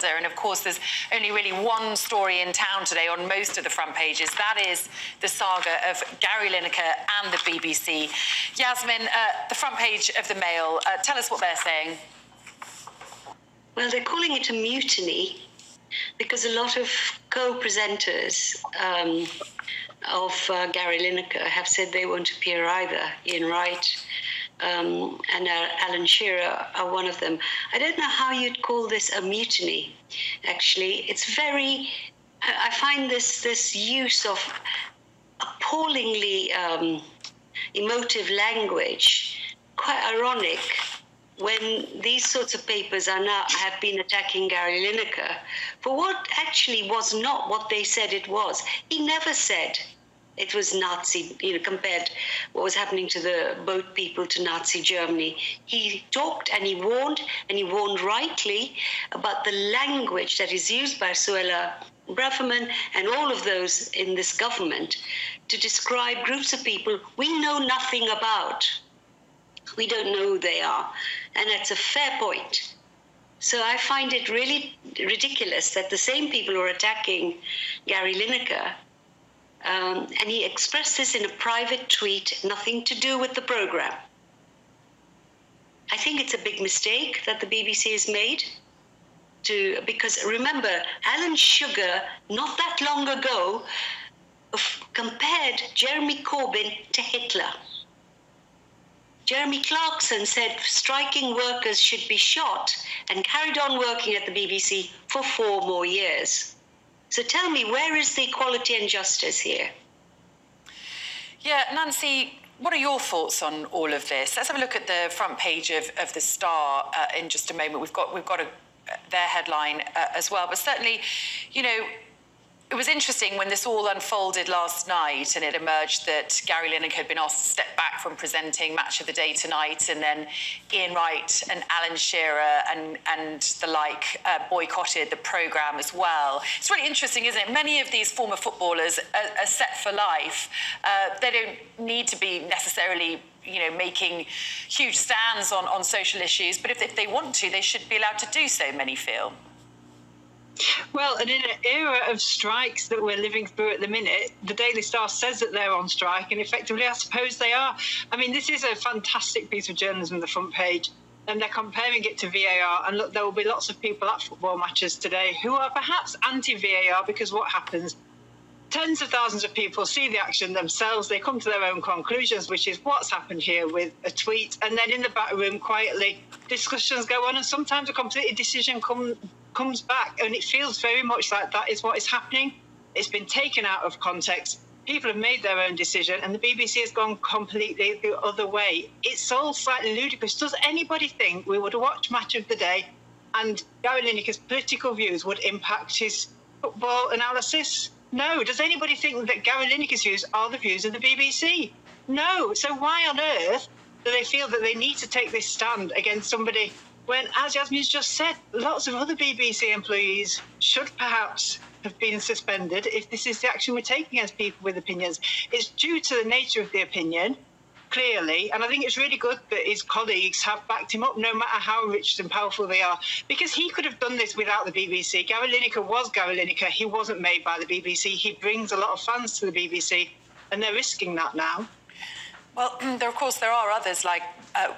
another. And of course, there's only really one story in town today on most of the front pages. That is the saga of Gary Lineker and the BBC. Yasmin, the front page of the Mail, tell us what they're saying. Well, they're calling it a mutiny because a lot of co-presenters of Gary Lineker have said they won't appear either. Ian Wright and Alan Shearer are one of them. I don't know how you'd call this a mutiny, actually. It's very... I find this use of appallingly emotive language quite ironic when these sorts of papers have been attacking Gary Lineker for what actually was not what they said it was. He never said it was Nazi, compared what was happening to the boat people to Nazi Germany. He talked and he warned rightly about the language that is used by Suella Braverman and all of those in this government to describe groups of people we know nothing about. We don't know who they are. And that's a fair point. So I find it really ridiculous that the same people who are attacking Gary Lineker, and he expressed this in a private tweet, nothing to do with the programme. I think it's a big mistake that the BBC has made. Because remember, Alan Sugar, not that long ago, compared Jeremy Corbyn to Hitler. Jeremy Clarkson said striking workers should be shot and carried on working at the BBC for 4 more years. So tell me, where is the equality and justice here? Yeah, Nancy, what are your thoughts on all of this? Let's have a look at the front page of the Star in just a moment. We've got their headline as well. But certainly, it was interesting when this all unfolded last night and it emerged that Gary Lineker had been asked to step back from presenting Match of the Day tonight, and then Ian Wright and Alan Shearer and the like boycotted the programme as well. It's really interesting, isn't it? Many of these former footballers are set for life. They don't need to be necessarily making huge stands on social issues, but if they want to, they should be allowed to do so, many feel. Well, and in an era of strikes that we're living through at the minute, the Daily Star says that they're on strike, and effectively I suppose they are. I mean, this is a fantastic piece of journalism, the front page, and they're comparing it to VAR. And look, there will be lots of people at football matches today who are perhaps anti-VAR, because what happens? Tens of thousands of people see the action themselves. They come to their own conclusions, which is what's happened here with a tweet. And then in the back room, quietly, discussions go on, and sometimes a complete decision comes back, and it feels very much like that is what is happening. It's been taken out of context. People have made their own decision, and the BBC has gone completely the other way. It's all slightly ludicrous. Does anybody think we would watch Match of the Day and Gary Lineker's political views would impact his football analysis? No. Does anybody think that Gary Lineker's views are the views of the BBC? No. So why on earth do they feel that they need to take this stand against somebody when, as Yasmin's just said, lots of other BBC employees should perhaps have been suspended if this is the action we're taking against people with opinions? It's due to the nature of the opinion, clearly, and I think it's really good that his colleagues have backed him up, no matter how rich and powerful they are, because he could have done this without the BBC. Gary Lineker was Gary Lineker. He wasn't made by the BBC. He brings a lot of fans to the BBC, and they're risking that now. Well, of course, there are others like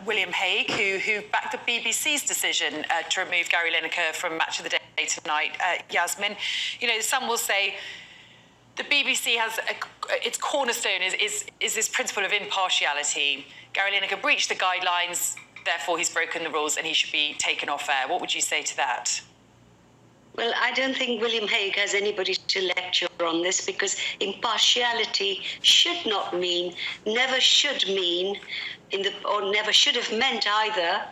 William Hague, who backed the BBC's decision to remove Gary Lineker from Match of the Day tonight. Yasmin, some will say the BBC has its cornerstone is this principle of impartiality. Gary Lineker breached the guidelines, therefore he's broken the rules and he should be taken off air. What would you say to that? Well, I don't think William Hague has anybody to lecture on this, because impartiality should not mean, never should mean, or never should have meant either,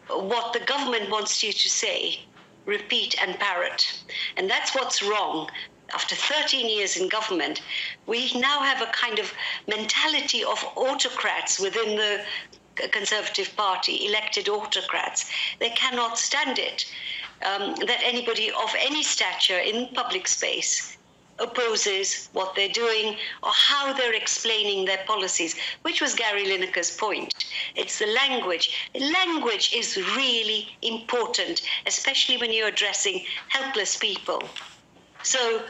what the government wants you to say, repeat and parrot. And that's what's wrong. After 13 years in government, we now have a kind of mentality of autocrats within the Conservative Party, elected autocrats. They cannot stand it. That anybody of any stature in public space opposes what they're doing or how they're explaining their policies, which was Gary Lineker's point. It's the language. Language is really important, especially when you're addressing helpless people. So,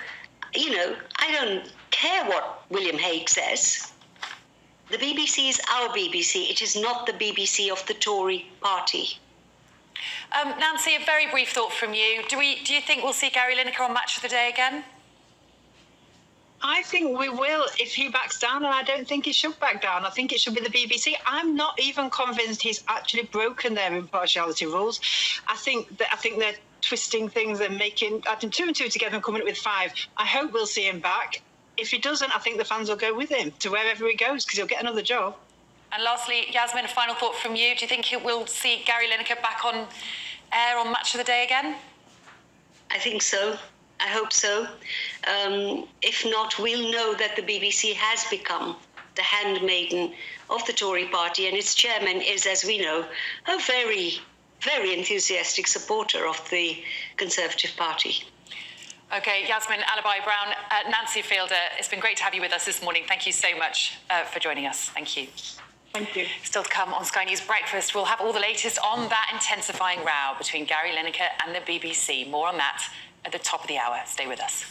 I don't care what William Hague says. The BBC is our BBC. It is not the BBC of the Tory party. Nancy, a very brief thought from you. Do you think we'll see Gary Lineker on Match of the Day again? I think we will if he backs down, and I don't think he should back down. I think it should be the BBC. I'm not even convinced he's actually broken their impartiality rules. I think they're twisting things and adding 2 and 2 together and coming up with 5. I hope we'll see him back. If he doesn't, I think the fans will go with him to wherever he goes because he'll get another job. And lastly, Yasmin, a final thought from you. Do you think we'll see Gary Lineker back on air on Match of the Day again? I think so. I hope so. If not, we'll know that the BBC has become the handmaiden of the Tory party, and its chairman is, as we know, a very, very enthusiastic supporter of the Conservative Party. OK, Yasmin Alibhai-Brown, Nancy Fielder, it's been great to have you with us this morning. Thank you so much for joining us. Thank you. Thank you. Still to come on Sky News Breakfast, we'll have all the latest on that intensifying row between Gary Lineker and the BBC. More on that at the top of the hour. Stay with us.